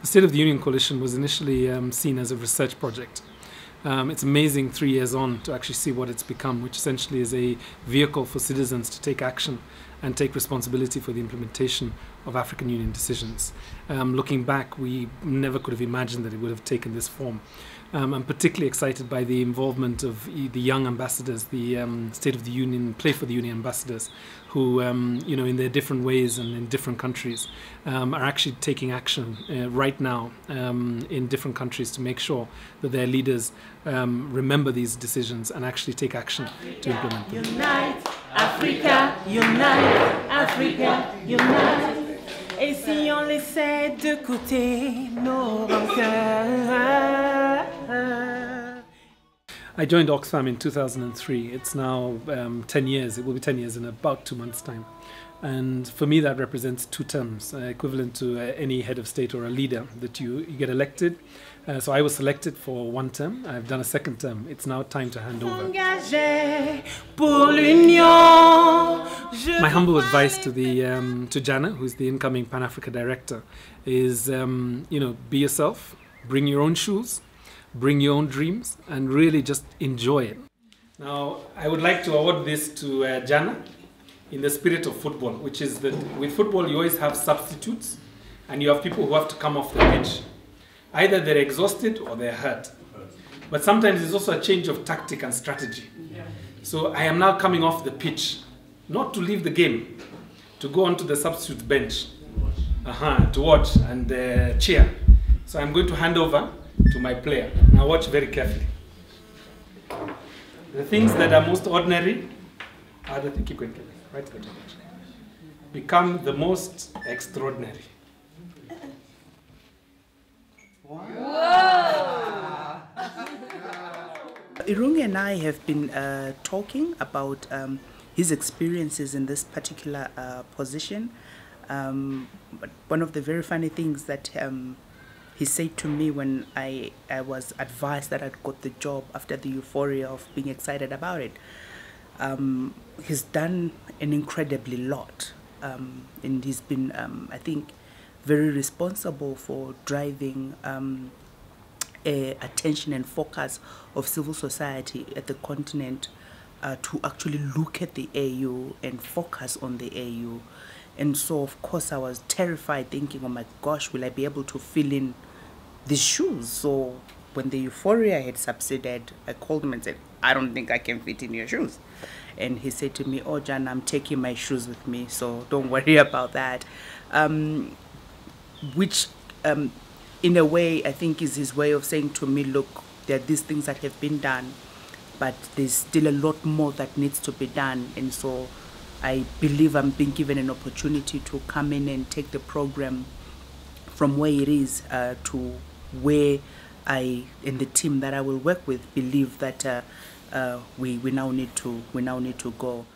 The State of the Union Coalition was initially seen as a research project. It's amazing 3 years on to actually see what it's become, which essentially is a vehicle for citizens to take action and take responsibility for the implementation of African Union decisions. Looking back, we never could have imagined that it would have taken this form. I'm particularly excited by the involvement of the young ambassadors, the State of the Union, Play for the Union ambassadors, who, in their different ways and in different countries, are actually taking action right now in different countries to make sure that their leaders remember these decisions and actually take action to implement them. Unite, Africa, unite, Africa, unite. Et si on laissait de côté nos rancœurs. I joined Oxfam in 2003. It's now 10 years. It will be 10 years in about 2 months' time. And for me, that represents 2 terms, equivalent to any head of state or a leader that you get elected. So I was selected for 1 term. I've done a 2nd term. It's now time to hand over. My humble advice to Janah, who's the incoming Pan-Africa director, is be yourself, bring your own shoes, bring your own dreams, and really just enjoy it. Now, I would like to award this to Janah in the spirit of football, which is that with football you always have substitutes and you have people who have to come off the pitch. Either they're exhausted or they're hurt. But sometimes there's also a change of tactic and strategy. So I am now coming off the pitch, not to leave the game, to go onto the substitute bench, to watch and cheer. So I'm going to hand over to my player. Now watch very carefully. The things that are most ordinary are the things, keep going, right to the top, become the most extraordinary. Wow. Irungu and I have been talking about his experiences in this particular position. But one of the very funny things that he said to me when I was advised that I'd got the job after the euphoria of being excited about it, he's done an incredibly lot. And he's been, I think, very responsible for driving attention and focus of civil society at the continent to actually look at the AU and focus on the AU. And so, of course, I was terrified, thinking, oh my gosh, will I be able to fill in these shoes? So when the euphoria had subsided, I called him and said, I don't think I can fit in your shoes. And he said to me, oh, Janah, I'm taking my shoes with me, so don't worry about that. Which, in a way, I think is his way of saying to me, look, there are these things that have been done, but there's still a lot more that needs to be done. And so I believe I'm being given an opportunity to come in and take the program from where it is to where I and the team that I will work with believe that we now need to go.